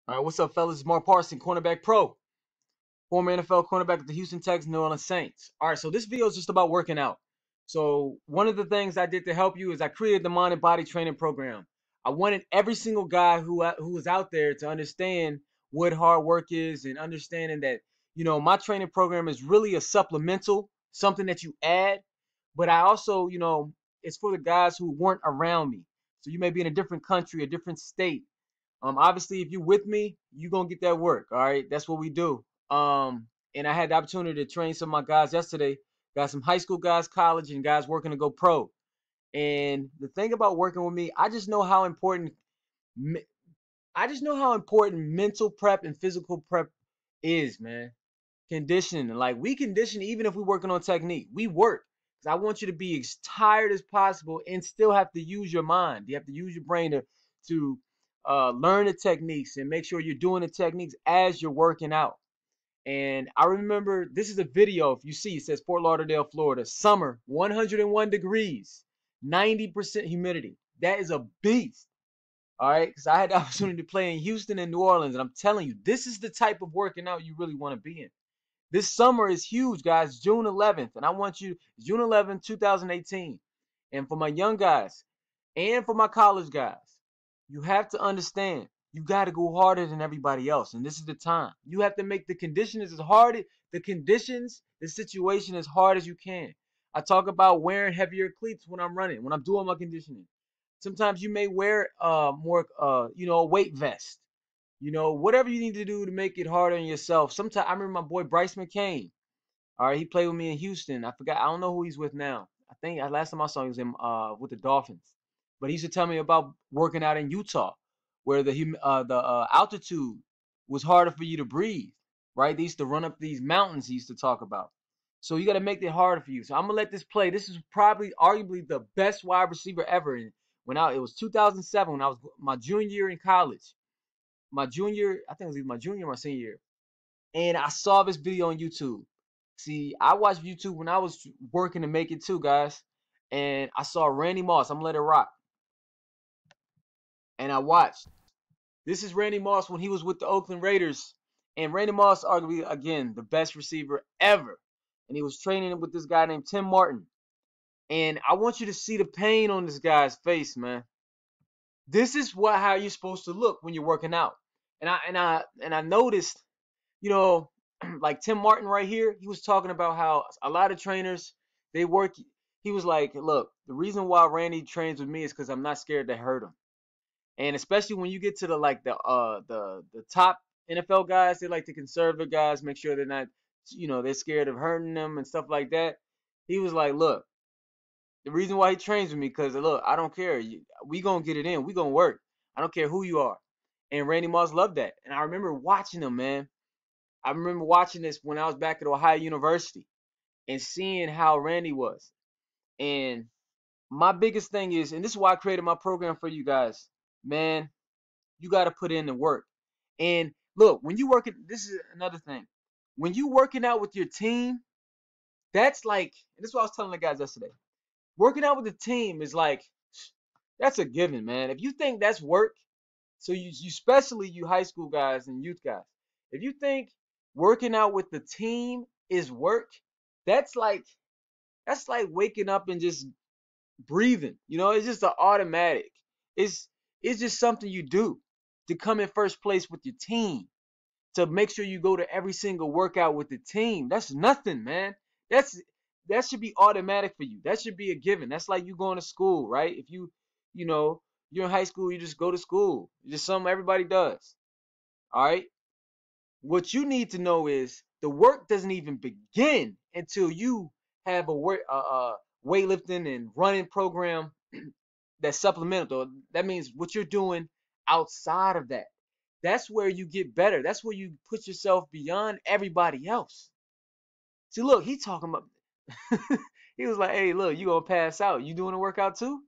All right, what's up, fellas? It's Mark Parson, cornerback pro, former NFL cornerback of the Houston Texans, New Orleans Saints. All right, so this video is just about working out. So one of the things I did to help you is I created the mind and body training program. I wanted every single guy who was out there to understand what hard work is and understanding that my training program is really a supplemental, something that you add. But I also it's for the guys who weren't around me. So you may be in a different country, a different state. Obviously, if you're with me, you're gonna get that work. All right, that's what we do. And I had the opportunity to train some of my guys yesterday. Got some high school guys, college, and guys working to go pro. And the thing about working with me, I just know how important. I just know how important mental prep and physical prep is, man. Conditioning, like we condition even if we're working on technique. We work. 'Cause I want you to be as tired as possible and still have to use your mind. You have to use your brain to learn the techniques and make sure you're doing the techniques as you're working out. And I remember this is a video. If you see, it says Fort Lauderdale, Florida, summer, 101 degrees, 90% humidity. That is a beast. All right, because I had the opportunity to play in Houston and New Orleans, and I'm telling you, this is the type of working out you really want to be in. This summer is huge, guys. June 11th, and I want you June 11th, 2018. And for my young guys and for my college guys, you have to understand you got to go harder than everybody else, and this is the time. You have to make the conditions as hard the situation as hard as you can. I talk about wearing heavier cleats when I'm running, when I'm doing my conditioning. Sometimes you may wear more a weight vest. Whatever you need to do to make it harder on yourself. Sometimes I remember my boy Bryce McCain. All right, he played with me in Houston. I forgot. I don't know who he's with now. I think last time I saw him, he was in with the Dolphins. But he used to tell me about working out in Utah, where the altitude was harder for you to breathe. Right? They used to run up these mountains. He used to talk about. So you got to make it harder for you. So I'm gonna let this play. This is probably arguably the best wide receiver ever. And it was 2007 when I was my junior year in college. I think it was either my junior or my senior year. And I saw this video on YouTube. See, I watched YouTube when I was working to make it too, guys. And I saw Randy Moss. I'm gonna let it rock. And I watched. This is Randy Moss when he was with the Oakland Raiders. And Randy Moss, arguably, again, the best receiver ever. And he was training with this guy named Tim Martin. And I want you to see the pain on this guy's face, man. This is how you're supposed to look when you're working out. And I noticed, you know, like Tim Martin right here, he was talking about how a lot of trainers they work. He was like, look, the reason why Randy trains with me is because I'm not scared to hurt him. And especially when you get to the top NFL guys, they like the conservative guys, make sure they're not, they're scared of hurting them and stuff like that. He was like, look, the reason why he trains with me, because look, I don't care. We gonna get it in. We gonna work. I don't care who you are. And Randy Moss loved that. And I remember watching him, man. I remember watching this when I was back at Ohio University and seeing how Randy was. And my biggest thing is, and this is why I created my program for you guys, man, you got to put in the work. And look, when you working, this is another thing. When you working out with your team, that's like, and this is what I was telling the guys yesterday. Working out with the team is like, that's a given, man. If you think that's work, so you especially you high school guys and youth guys, if you think working out with the team is work, that's like waking up and just breathing. It's just an automatic. It's just something you do to come in first place with your team, to make sure you go to every single workout with the team. That's nothing, man. That should be automatic for you. That should be a given. That's like you going to school, right? If you're in high school, you just go to school. It's just something everybody does. All right? What you need to know is the work doesn't even begin until you have a weightlifting and running program that's supplemental. That means what you're doing outside of that. That's where you get better. That's where you put yourself beyond everybody else. See, look, he talking about he was like, hey, look, you gonna pass out. You doing a workout too?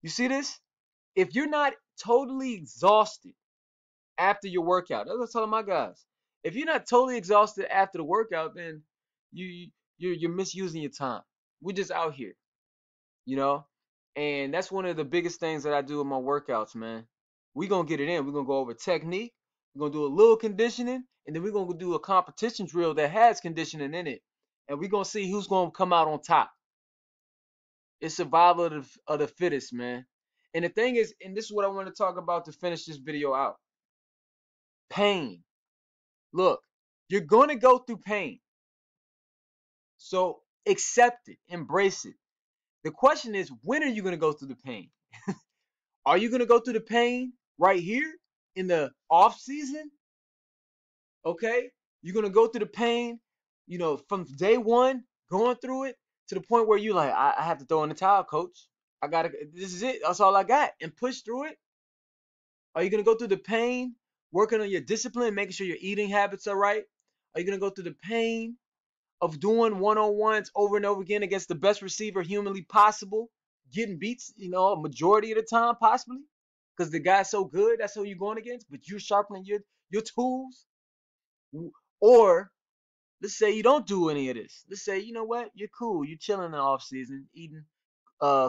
You see this? If you're not totally exhausted after your workout, that's what I'm telling my guys. If you're not totally exhausted after the workout, then you're misusing your time. We're just out here, you know? And that's one of the biggest things that I do in my workouts, man. We're gonna get it in. We're gonna go over technique. We're gonna do a little conditioning, and then we're gonna do a competition drill that has conditioning in it, and we're gonna see who's gonna come out on top. It's survival of the fittest, man. And the thing is, and this is what I want to talk about to finish this video out. Pain. Look, you're gonna go through pain. So accept it, embrace it. The question is, when are you gonna go through the pain? Are you gonna go through the pain right here in the off season? Okay, you're gonna go through the pain, from day one, going through it to the point where you like, I have to throw in the towel, coach. I gotta. This is it. That's all I got, and push through it. Are you gonna go through the pain, working on your discipline, making sure your eating habits are right? Are you gonna go through the pain of doing one-on-ones over and over again against the best receiver humanly possible, getting beats, a majority of the time, possibly, because the guy's so good, that's who you're going against, but you're sharpening your tools? Or let's say you don't do any of this. Let's say, you know what, you're cool, you're chilling in the off season, eating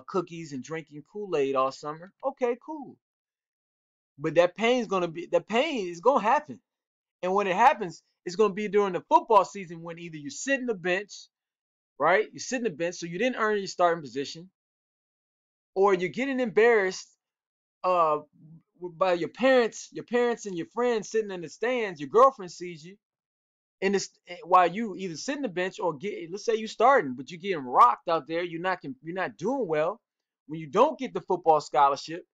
cookies and drinking Kool-Aid all summer. Okay, cool. But that pain is gonna happen. And when it happens, it's gonna be during the football season when either you sit in the bench, right? You sit in the bench, so you didn't earn your starting position, or you're getting embarrassed uh by your parents and your friends sitting in the stands. Your girlfriend sees you, and this while you either sit in the bench or let's say you starting, but you're getting rocked out there. You're not doing well. When you don't get the football scholarship,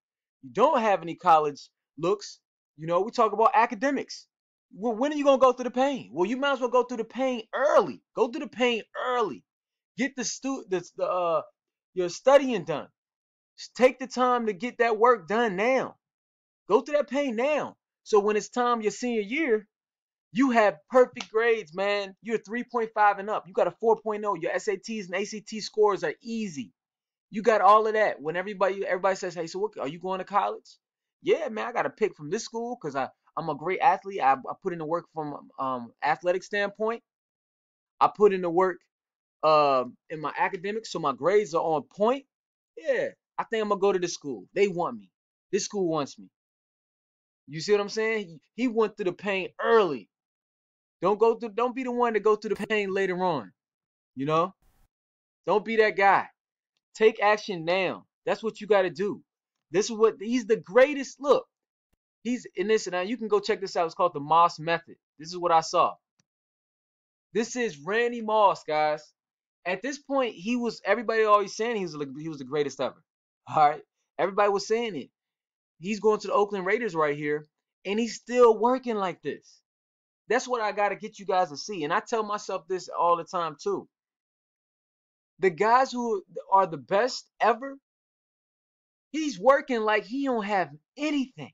you don't have any college looks. We talk about academics. Well, when are you gonna go through the pain? Well, you might as well go through the pain early. Go through the pain early. Get your studying done. Take the time to get that work done now. Go through that pain now. So when it's time your senior year, you have perfect grades, man. You're 3.5 and up. You got a 4.0. Your SATs and ACT scores are easy. You got all of that. When everybody says, "Hey, so what, are you going to college?" Yeah, man, I got to pick from this school because I'm a great athlete. I put in the work from athletic standpoint. I put in the work in my academics, so my grades are on point. Yeah, I think I'm gonna go to this school. They want me. This school wants me. You see what I'm saying? He went through the pain early. Don't be the one to go through the pain later on. You know? Don't be that guy. Take action now. That's what you gotta do. This is what he's the greatest. Look, he's in this, and now you can go check this out. It's called the Moss Method. This is what I saw. This is Randy Moss, guys. At this point, everybody always saying he was the greatest ever. All right. Everybody was saying it. He's going to the Oakland Raiders right here, and he's still working like this. That's what I got to get you guys to see. And I tell myself this all the time too. The guys who are the best ever, he's working like he don't have anything.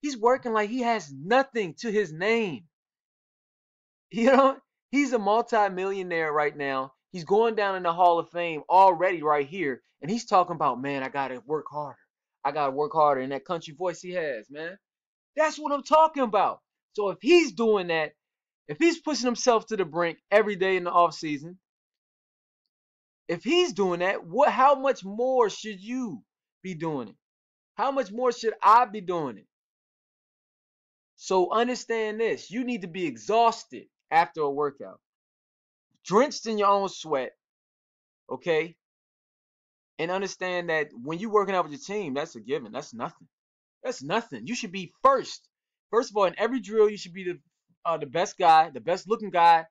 He's working like he has nothing to his name. You know, he's a multi-millionaire right now. He's going down in the Hall of Fame already right here. And he's talking about, man, I got to work harder. I got to work harder in that country voice he has, man. That's what I'm talking about. So if he's doing that, if he's pushing himself to the brink every day in the off season, if he's doing that, how much more should you be doing it? How much more should I be doing it? So understand this. You need to be exhausted after a workout, drenched in your own sweat, okay? And understand that when you're working out with your team, that's a given. That's nothing. That's nothing. You should be first. First of all, in every drill, you should be the best guy, the best looking guy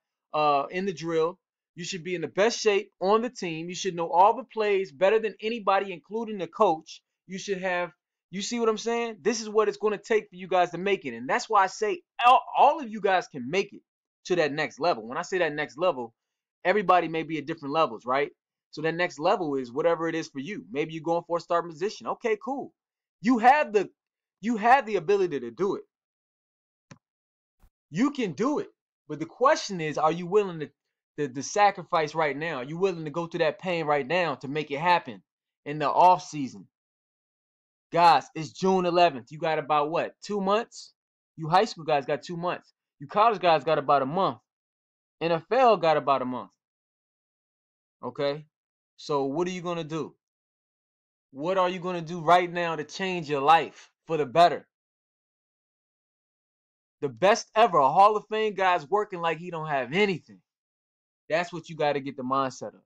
in the drill. You should be in the best shape on the team. You should know all the plays better than anybody, including the coach. You should have, you see what I'm saying? This is what it's going to take for you guys to make it. And that's why I say all of you guys can make it to that next level. When I say that next level, everybody may be at different levels, right? So that next level is whatever it is for you. Maybe you're going for a starting position. Okay, cool. You have the ability to do it. You can do it. But the question is, are you willing to sacrifice right now? Are you willing to go through that pain right now to make it happen in the off season? Guys, it's June 11th. You got about what? 2 months? You high school guys got 2 months. You college guys got about a month. NFL got about a month. Okay? So what are you going to do? What are you going to do right now to change your life for the better? The best ever, a Hall of Fame guy's working like he don't have anything. That's what you got to get the mindset of.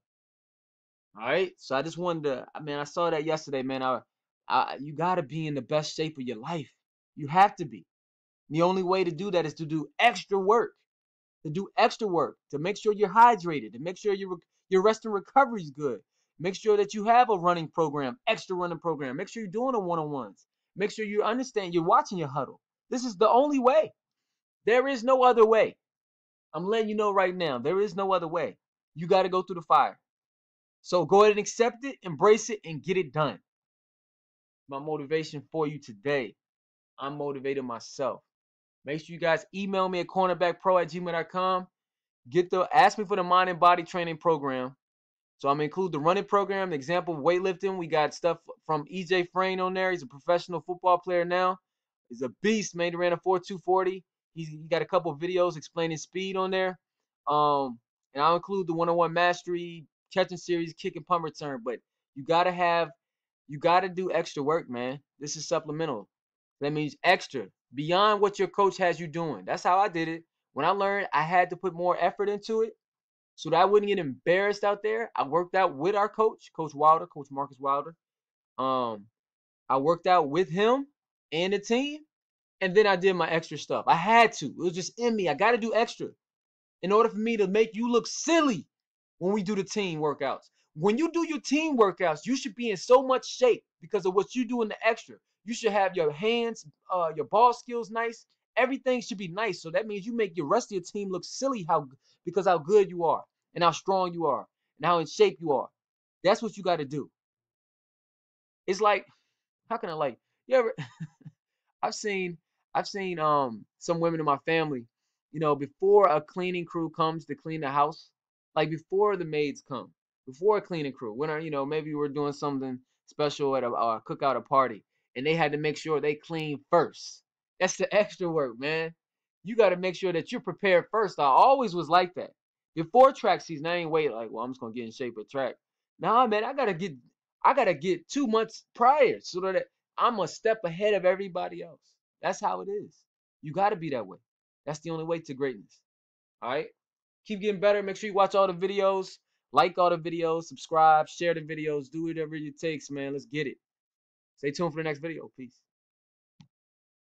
All right. So I just wanted to, I mean, I saw that yesterday, man. You got to be in the best shape of your life. You have to be. The only way to do that is to do extra work, to make sure you're hydrated, to make sure your rest and recovery is good. Make sure that you have a running program, extra running program. Make sure you're doing the one-on-ones. Make sure you understand you're watching your huddle. This is the only way. There is no other way. I'm letting you know right now, there is no other way. You got to go through the fire. So go ahead and accept it, embrace it, and get it done. My motivation for you today. I'm motivated myself. Make sure you guys email me at cornerbackpro@gmail.com. Ask me for the mind and body training program. So I'm gonna include the running program, the example of weightlifting. We got stuff from EJ Frayne on there. He's a professional football player now. He's a beast, man. He ran a 4.240. He got a couple of videos explaining speed on there. And I'll include the one-on-one mastery, catching series, kick and punt return. But you gotta do extra work, man. This is supplemental. That means extra beyond what your coach has you doing. That's how I did it. When I learned I had to put more effort into it, so that I wouldn't get embarrassed out there, I worked out with our coach, Coach Wilder, Coach Marcus Wilder. I worked out with him and the team, and then I did my extra stuff. I had to. It was just in me. I got to do extra in order for me to make you look silly when we do the team workouts. When you do your team workouts, you should be in so much shape because of what you do in the extra. You should have your hands, your ball skills nice. Everything should be nice. So that means you make your rest of your team look silly because how good you are and how strong you are and how in shape you are. That's what you got to do. It's like, how can I you ever I've seen some women in my family, before a cleaning crew comes to clean the house, like before the maids come, before a cleaning crew, when maybe we're doing something special at a cookout, a party, and they had to make sure they clean first. That's the extra work, man. You got to make sure that you're prepared first. I always was like that. Before track season, I ain't wait like, well, I'm just gonna get in shape at track. Nah, man, I gotta get 2 months prior so that I'm a step ahead of everybody else. That's how it is. You got to be that way. That's the only way to greatness. All right? Keep getting better. Make sure you watch all the videos, like all the videos, subscribe, share the videos, do whatever it takes, man. Let's get it. Stay tuned for the next video. Peace.